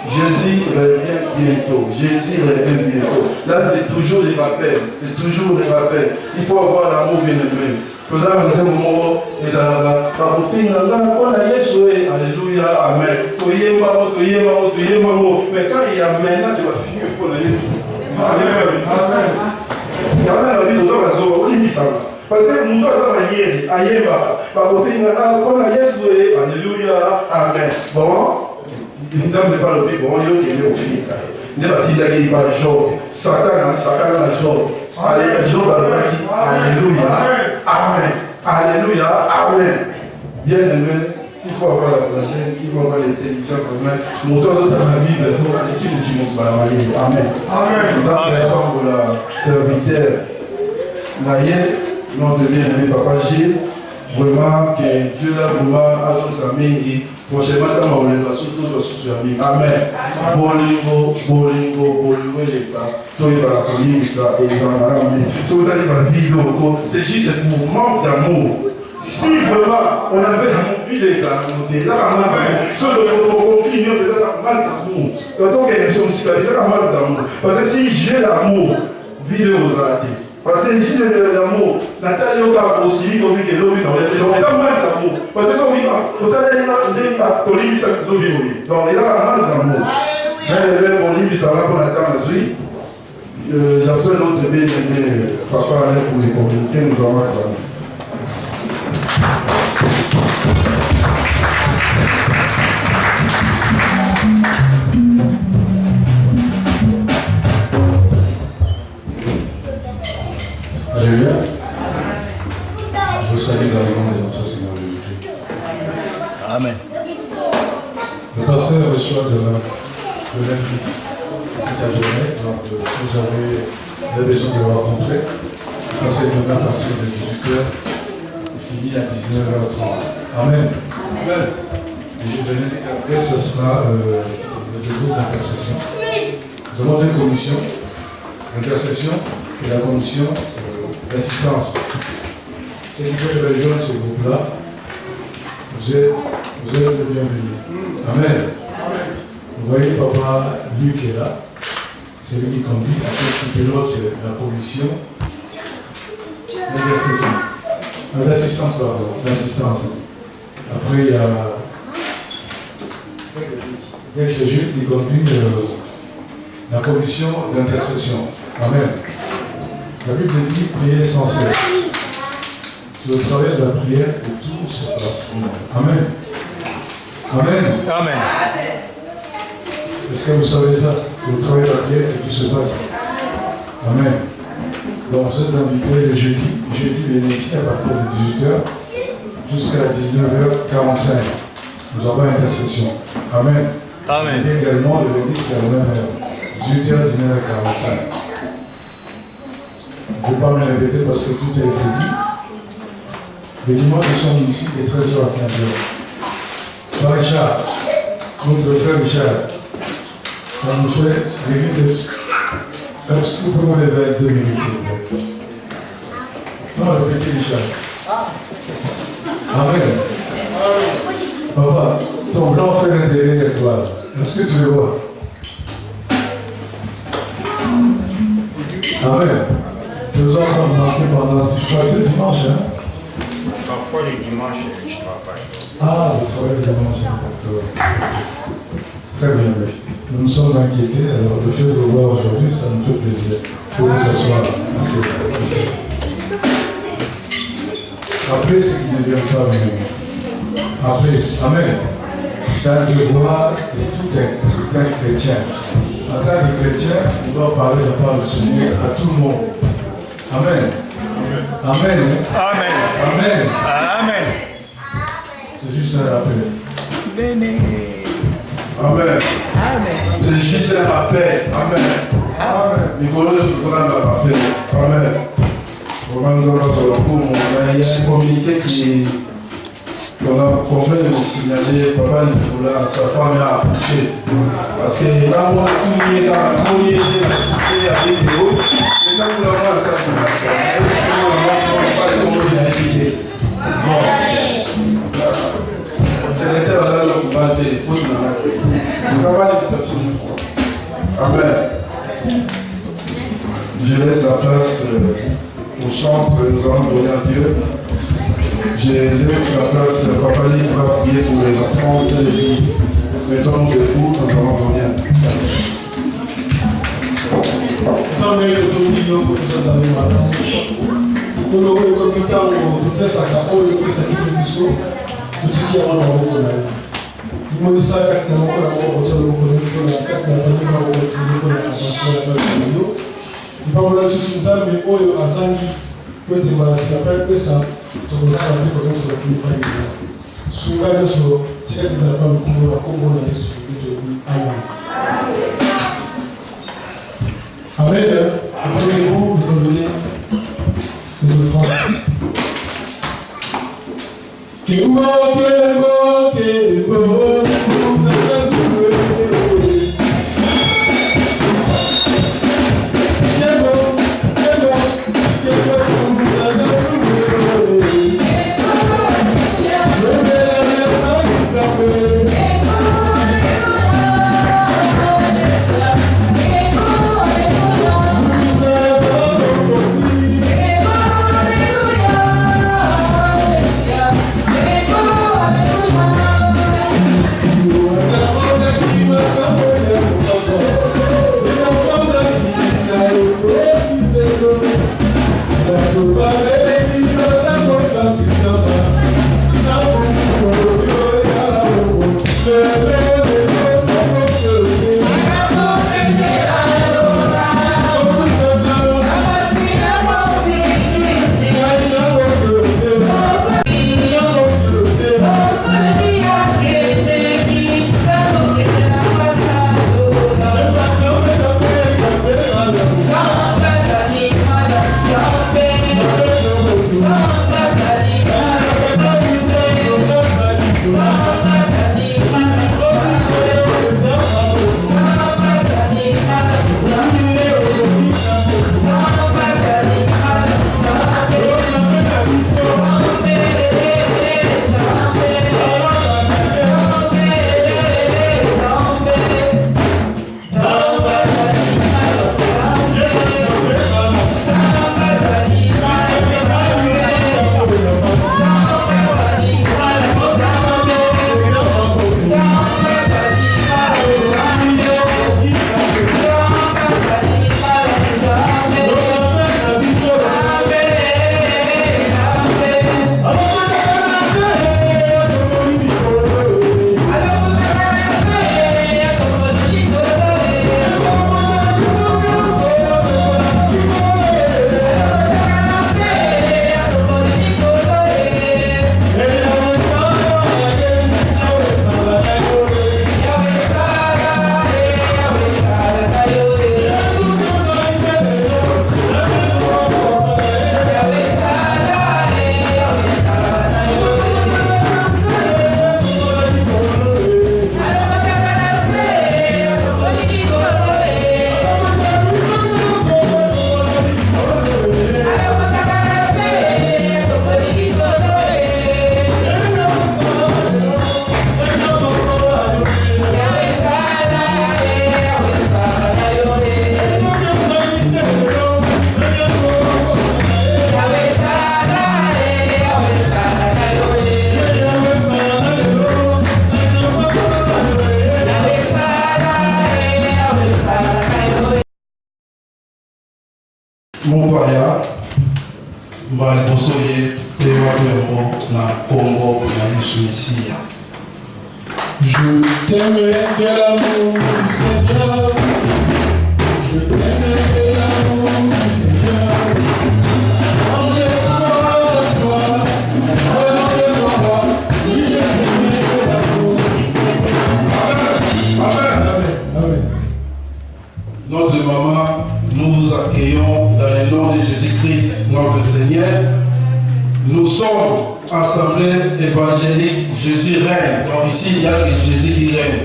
Jésus revient bientôt. Jésus revient bientôt. Là, c'est toujours les rappels. C'est toujours les rappels. Il faut avoir l'amour bien aimé. Pendant un moment, il y a alléluia, amen. Mais quand il y a maintenant, tu vas finir pour la Jésus. Amen. Parce que nous sommes alléluia, amen. Bon. Nous n'avons pas le pays, bon, il y a au fil. Il n'y a pas de pas jour. Satan, la jour. Alléluia. Amen. Alléluia. Amen. Bien aimé, il faut avoir la sagesse, il faut avoir l'intelligence. Nous sommes dans la Bible, nous avons l'équipe du monde. Amen. Amen. Nous avons pour la serviteur. Naïe, nom de bien-aimé Papa Gilles. Vraiment, que Dieu l'a vraiment à son ami. Prochainement, dans ma relation, tous sur ami. Amen. Bolingo, les gars. Tout est dans la police, et ils en ont ramené. Tout est dans la vie, c'est juste pour manque d'amour. Si vraiment, on avait envie des amours, des amours, ceux de notre compagnie, c'est un manque d'amour. Donc, il y a une chose aussi, c'est un manque d'amour. Parce que si j'ai l'amour, vidéo aux arrêtés. Parce que j'ai l'amour, Nathalie a aussi comme que l'eau dans les gens. Ça manque d'amour. Parce que quand on a des ça donc il y a un manque d'amour. Mais on dit ça va pour la table suite. J'appelle notre bien papa pour les communautés, nous avons d'amour. Alléluia. Je vous salue dans le nom de notre Seigneur Jésus-Christ. Amen. Le pasteur reçoit demain le même titre de sa journée. Donc, vous avez la besoin de le rencontrer. Le pasteur demain à partir de 18h et finit à 19h30. Amen. Amen. Et je vais donner après, ce sera le groupe d'intercession. Nous avons deux commissions, l'intercession et la commission d'assistance. Ceux qui veulent rejoindre ce groupe-là, vous êtes les bienvenus. Amen. Vous voyez, papa Luc est là. C'est lui qui conduit. Après, qui pilote la commission d'assistance. D'assistance. Après, il y a quelques Jules qui conduit la commission d'intercession. Amen. La Bible dit prier sans cesse. C'est au travers de la prière que tout se passe. Amen. Amen. Amen. Est-ce que vous savez ça? C'est au travers de la prière que tout se passe. Amen. Donc vous êtes invités le jeudi, venez ici à partir de 18h jusqu'à 19h45. nous avons intercession. Amen. Amen. Et également, le lundi, c'est à la même heure. 18h, 19h45. Je ne vais pas me répéter parce que tout a été dit. Le dimanche, nous sommes ici de 13h à 15h. Frère Richard, notre frère Richard, ça nous fait l'église de... Si vous pouvez me lever 2 minutes, s'il vous plaît. Non, le petit Richard. Amen. Papa, ton grand frère est derrière toi. Est-ce que tu le vois? Amen. Nous avons marqué pendant, je crois, 2 dimanches. Hein? Parfois les dimanches, je travaille. Ah, vous travaillez dimanche. Très bien. Nous nous sommes inquiétés. Alors, le fait de vous voir aujourd'hui, ça nous fait plaisir. Pour vous asseoir. Après, ce qui ne vient pas venir. Après, Amen. C'est un devoir de tout un chrétien. En tant que chrétien, on doit parler de la part du Seigneur à tout le monde. Amen. Amen. Amen. Amen. Amen. C'est juste un rappel. Amen. C'est juste un rappel. Amen. Amen. Nicolas, je voudrais un rappel. Amen. Vraiment, nous allons sur le coup, il y a un communiqué qu'on vient de me signaler. Papa Nicolas, sa femme a accouché. Parce que là, moi, tout est dans la courrier, la cité, avec des autres. Les gens qui l'ont vu, ça, c'est l'été à la courage, il faut nous arrêter. Nous avons une exception. Amen. Je laisse la place au chant que nous allons donner à Dieu. Je laisse la place, Papa Lee va prier pour les enfants et les filles. Mettons-nous debout, nous allons donner à Dieu. Amen. Apprenez-vous, vous en donnez les offrandes. mon paya, ma bosoye, Théo na Congo, na Yesu. Je t'aimerai de l'amour, Seigneur. Je t'aimerai de l'amour, Seigneur. Range-toi de toi, regarde-moi, oui, je t'aimerai de l'amour, Seigneur. Amen. Amen. Notre maman, nous accueillons dans le nom de Jésus-Christ, notre Seigneur. Nous sommes assemblée évangélique, Jésus règne. Donc ici, il y a que Jésus qui règne.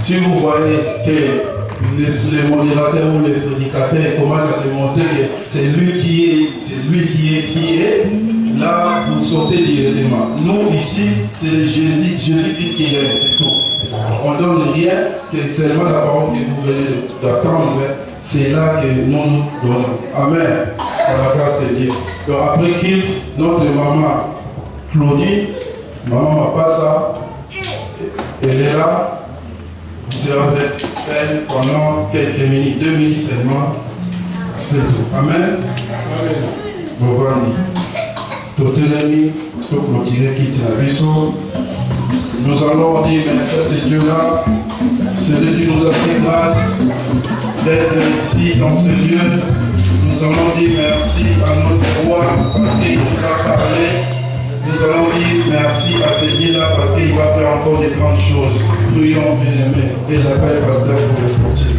Si vous voyez que les modérateurs ou les prédicateurs commencent à se montrer que c'est lui qui est, là, vous sortez directement. Nous, ici, c'est Jésus-Christ qui règne, c'est tout. On ne donne rien, que seulement la parole que vous venez d'attendre, c'est là que nous nous donnons. Amen. Par la grâce de Dieu. Donc après qu'il, notre maman Claudie, maman Mapassa, elle est là, vous serez avec elle pendant quelques minutes, 2 minutes seulement, c'est tout. Amen. Bon, voilà. Tout l'ennemi, tout clôturer qui tient la vision. Nous allons dire merci à ce Dieu-là, celui qui nous a fait grâce d'être ici dans ce lieu. Nous allons dire merci à notre roi parce qu'il nous a parlé. Nous allons dire merci à ce Dieu-là parce qu'il va faire encore de grandes choses. Prions bien aimés. Et j'appelle Pasteur pour le portier.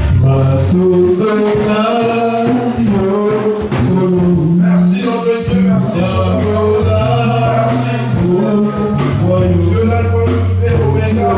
Merci notre Dieu, merci. Dieu l'alpha et l'oméga.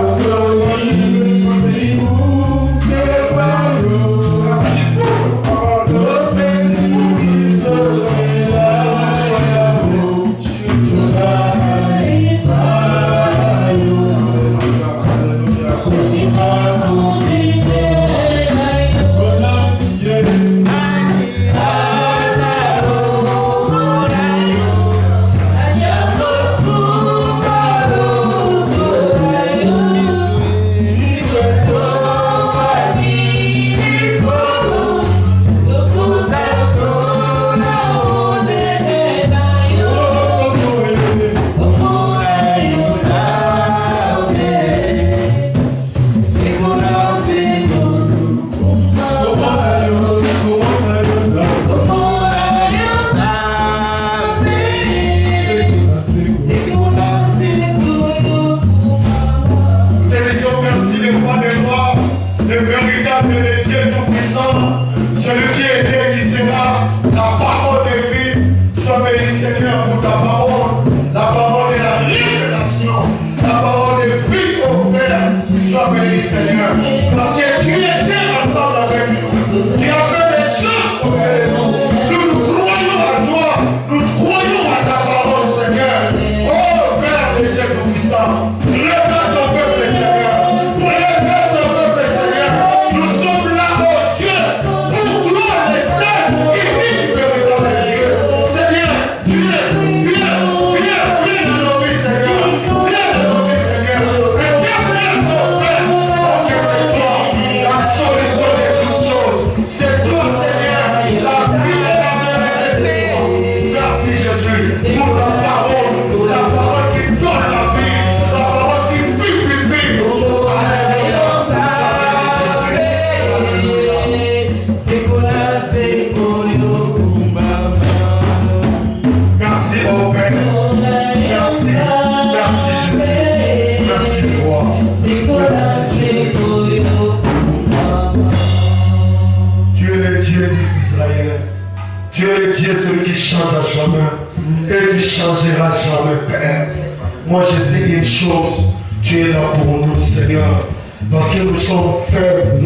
Moi je sais une chose, tu es là pour nous, Seigneur. Parce que nous sommes faibles,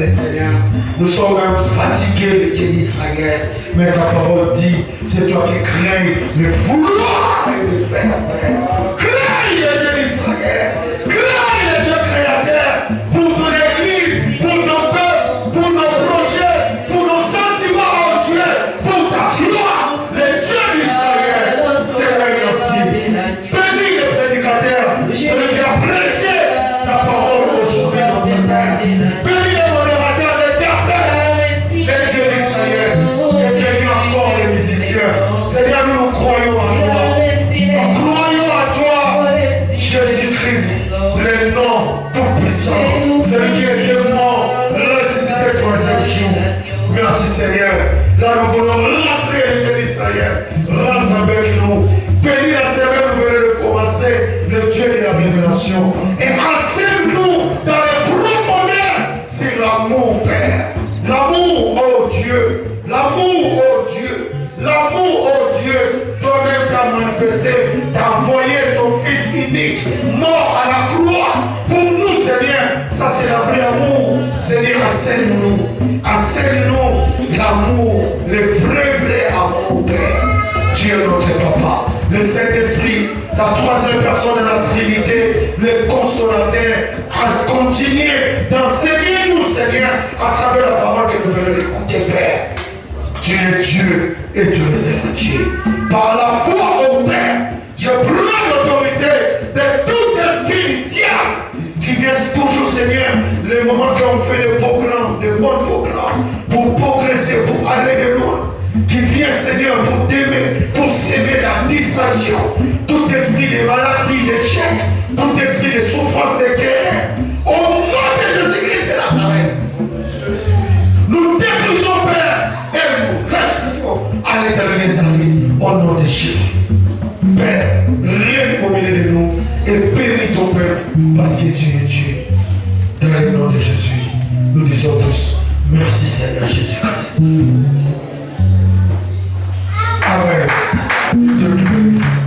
Seigneur. Nous sommes même fatigués de Dieu d'Israël. Mais ta parole dit, c'est toi qui craies le vouloir et le faire. Crains le Dieu d'Israël. Crains le Dieu créateur pour ton église, pour ton peuple, pour nos projets, pour nos sentiments en Dieu, pour ta gloire. Le Dieu d'Israël, Seigneur, merci. Bénis le prédicateur, celui qui a prêché ta parole aujourd'hui dans ton Père. Bénis le modérateur de ta paix, le Dieu d'Israël, et bénis Enseigne-nous l'amour, le vrai amour, Père. Tu es notre Papa. Le Saint-Esprit, la troisième personne de la Trinité, le consolateur, a continué d'enseigner nous, Seigneur, à travers la parole que nous venons d'écouter, Père. Tu es Dieu et tu es Dieu. Par la foi au Père, je prends l'autorité de tout esprit diable qui vient toujours, Seigneur, les moments qu'on fait de programmes, de bons programmes, pour progresser, pour aller de loin. Qui vient, Seigneur, pour t'aimer, pour s'aimer la distraction, tout esprit de maladie, d'échec, tout esprit de souffrance, de guerre, au nom de Jésus-Christ de Nazareth, nous détruisons, Père, et nous restons à l'éternel salut, au nom de Jésus. Père, règne au milieu de nous et bénis ton peuple, parce que tu es Dieu. Dans le nom de Jésus, nous disons tous, merci Seigneur Jésus-Christ. Amen. Dieu te bénisse.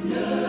Ne